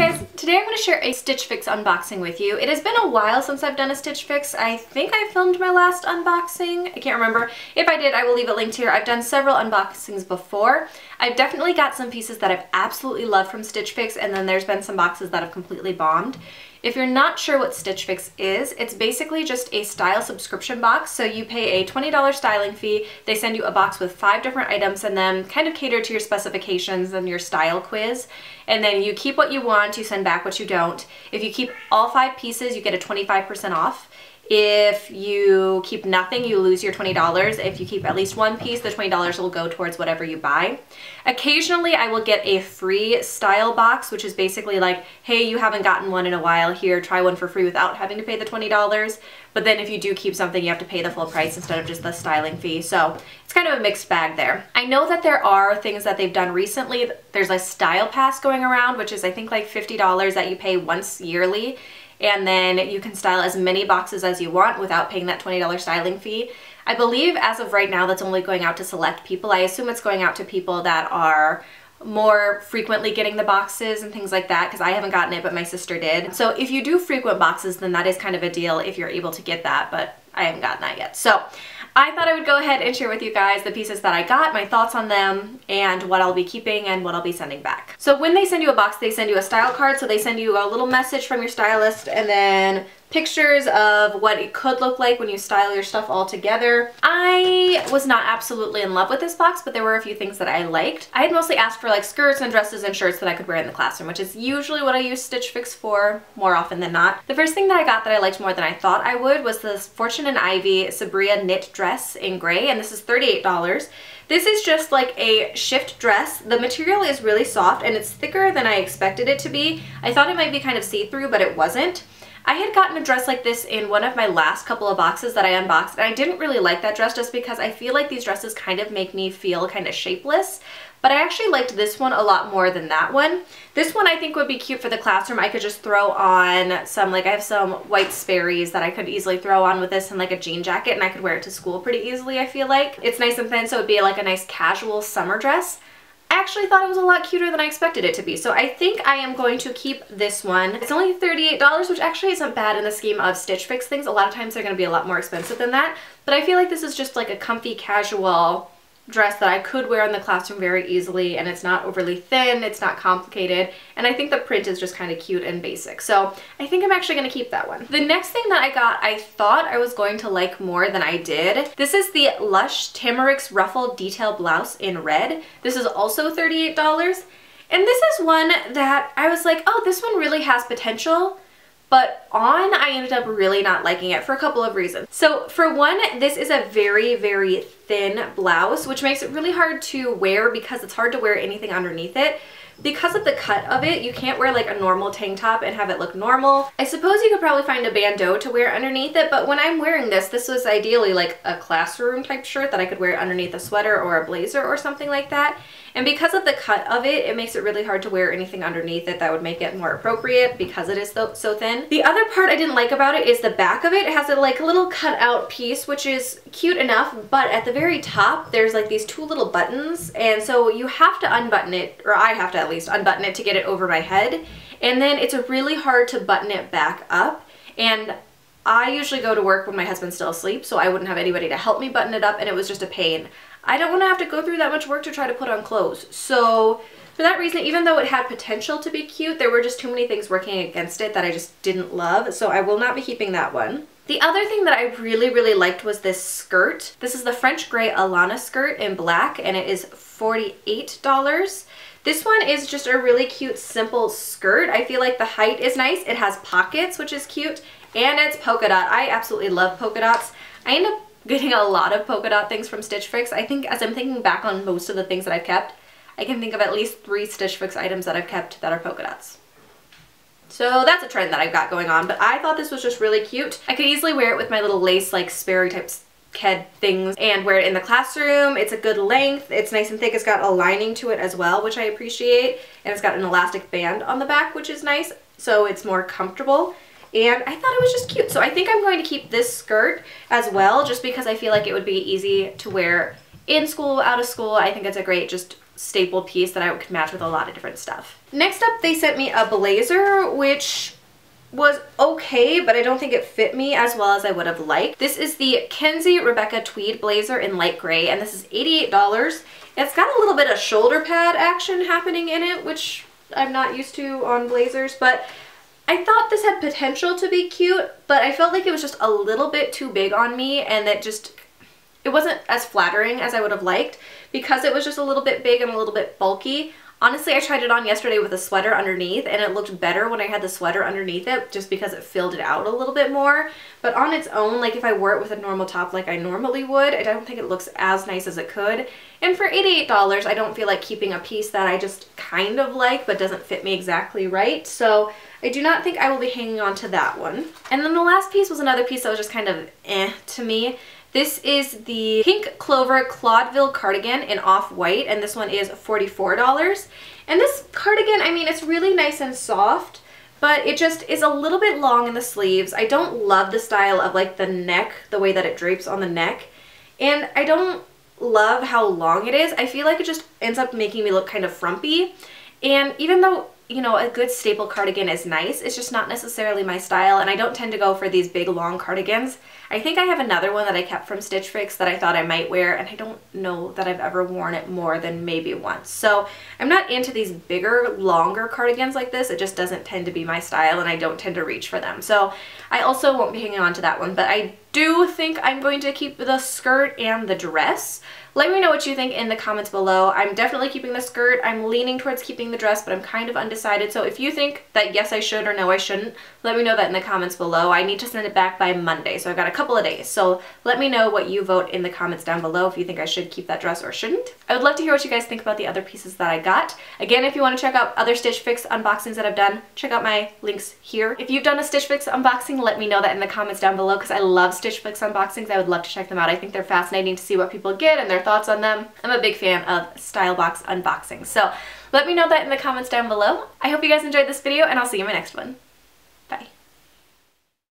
guys, today I'm going to share a Stitch Fix unboxing with you. It has been a while since I've done a Stitch Fix. I think I filmed my last unboxing. I can't remember. If I did, I will leave it linked here. I've done several unboxings before. I've definitely got some pieces that I've absolutely loved from Stitch Fix, and then there's been some boxes that have completely bombed. If you're not sure what Stitch Fix is, it's basically just a style subscription box. So you pay a $20 styling fee. They send you a box with 5 different items and then kind of cater to your specifications and your style quiz. And then you keep what you want, you send back what you don't. If you keep all 5 pieces, you get a 25% off. If you keep nothing, you lose your $20. If you keep at least one piece, the $20 will go towards whatever you buy. Occasionally, I will get a free style box, which is basically like, hey, you haven't gotten one in a while, here, try one for free without having to pay the $20. But then if you do keep something, you have to pay the full price instead of just the styling fee. So it's kind of a mixed bag there. I know that there are things that they've done recently. There's a style pass going around, which is I think like $50 that you pay once yearly. And then you can style as many boxes as you want without paying that $20 styling fee. I believe as of right now that's only going out to select people. I assume it's going out to people that are more frequently getting the boxes and things like that, because I haven't gotten it, but my sister did. So if you do frequent boxes, then that is kind of a deal if you're able to get that, but I haven't gotten that yet. So I thought I would go ahead and share with you guys the pieces that I got, my thoughts on them, and what I'll be keeping and what I'll be sending back. So when they send you a box, they send you a style card. So they send you a little message from your stylist and then pictures of what it could look like when you style your stuff all together. I was not absolutely in love with this box, but there were a few things that I liked. I had mostly asked for like skirts and dresses and shirts that I could wear in the classroom, which is usually what I use Stitch Fix for more often than not. The first thing that I got that I liked more than I thought I would was this Fortune and Ivy Sabria knit dress in gray, and this is $38. This is just like a shift dress. The material is really soft and it's thicker than I expected it to be. I thought it might be kind of see-through, but it wasn't. I had gotten a dress like this in one of my last couple of boxes that I unboxed, and I didn't really like that dress just because I feel like these dresses kind of make me feel kind of shapeless. But I actually liked this one a lot more than that one. This one I think would be cute for the classroom. I could just throw on some, like I have some white Sperry's that I could easily throw on with this and like a jean jacket, and I could wear it to school pretty easily, I feel like. It's nice and thin, so it'd be like a nice casual summer dress. I actually thought it was a lot cuter than I expected it to be, so I think I am going to keep this one. It's only $38, which actually isn't bad in the scheme of Stitch Fix things. A lot of times they're going to be a lot more expensive than that, but I feel like this is just like a comfy, casual dress that I could wear in the classroom very easily, and it's not overly thin, it's not complicated, and I think the print is just kind of cute and basic. So I think I'm actually going to keep that one. The next thing that I got, I thought I was going to like more than I did. This is the Lush Tamarix Ruffle Detail Blouse in red. This is also $38, and this is one that I was like, oh, this one really has potential. But I ended up really not liking it for a couple of reasons. So for one, this is a very, very thin blouse, which makes it really hard to wear because it's hard to wear anything underneath it. Because of the cut of it, you can't wear like a normal tank top and have it look normal. I suppose you could probably find a bandeau to wear underneath it, but when I'm wearing this, this was ideally like a classroom type shirt that I could wear underneath a sweater or a blazer or something like that. And because of the cut of it, it makes it really hard to wear anything underneath it that would make it more appropriate because it is so thin. The other part I didn't like about it is the back of it. It has a like little cut out piece, which is cute enough, but at the very top, there's like these 2 little buttons. And so you have to unbutton it, or I have to at least unbutton it to get it over my head. And then it's really hard to button it back up. And I usually go to work when my husband's still asleep, so I wouldn't have anybody to help me button it up, and it was just a pain. I don't want to have to go through that much work to try to put on clothes. So for that reason, even though it had potential to be cute, there were just too many things working against it that I just didn't love, so I will not be keeping that one. The other thing that I really, really liked was this skirt. This is the French Gray Alana skirt in black, and it is $48. This one is just a really cute, simple skirt. I feel like the height is nice. It has pockets, which is cute, and it's polka dot. I absolutely love polka dots. I end up getting a lot of polka dot things from Stitch Fix. I think as I'm thinking back on most of the things that I've kept, I can think of at least 3 Stitch Fix items that I've kept that are polka dots. So that's a trend that I've got going on, but I thought this was just really cute. I could easily wear it with my little lace like Sperry type ked things and wear it in the classroom. It's a good length. It's nice and thick. It's got a lining to it as well, which I appreciate. And it's got an elastic band on the back, which is nice. So it's more comfortable. And I thought it was just cute. So I think I'm going to keep this skirt as well, just because I feel like it would be easy to wear in school, out of school. I think it's a great just staple piece that I could match with a lot of different stuff. Next up, they sent me a blazer, which was okay, but I don't think it fit me as well as I would have liked. This is the Kensie Rebekah tweed blazer in light gray, and this is $88. It's got a little bit of shoulder pad action happening in it, which I'm not used to on blazers, but I thought this had potential to be cute, but I felt like it was just a little bit too big on me, and it wasn't as flattering as I would have liked because it was just a little bit big and a little bit bulky. Honestly, I tried it on yesterday with a sweater underneath, and it looked better when I had the sweater underneath it just because it filled it out a little bit more. But on its own, like if I wore it with a normal top like I normally would, I don't think it looks as nice as it could. And for $88, I don't feel like keeping a piece that I just kind of like but doesn't fit me exactly right. So I do not think I will be hanging on to that one. And then the last piece was another piece that was just kind of to me. This is the Pink Clover Claudille cardigan in off-white, and this one is $44. And this cardigan, I mean, it's really nice and soft, but it just is a little bit long in the sleeves. I don't love the style of like the neck, the way that it drapes on the neck, and I don't love how long it is. I feel like it just ends up making me look kind of frumpy, and even though, you know, a good staple cardigan is nice, it's just not necessarily my style, and I don't tend to go for these big long cardigans. I think I have another one that I kept from Stitch Fix that I thought I might wear, and I don't know that I've ever worn it more than maybe once. So I'm not into these bigger, longer cardigans like this. It just doesn't tend to be my style, and I don't tend to reach for them. So I also won't be hanging on to that one, but I do think I'm going to keep the skirt and the dress. Let me know what you think in the comments below. I'm definitely keeping the skirt. I'm leaning towards keeping the dress, but I'm kind of undecided. So if you think that yes, I should or no, I shouldn't, let me know that in the comments below. I need to send it back by Monday, so I've got a couple of days. So let me know what you vote in the comments down below if you think I should keep that dress or shouldn't. I would love to hear what you guys think about the other pieces that I got. Again, if you want to check out other Stitch Fix unboxings that I've done, check out my links here. If you've done a Stitch Fix unboxing, let me know that in the comments down below because I love Stitch Fix unboxings. I would love to check them out. I think they're fascinating to see what people get and their thoughts on them. I'm a big fan of style box unboxings, so let me know that in the comments down below. I hope you guys enjoyed this video, and I'll see you in my next one.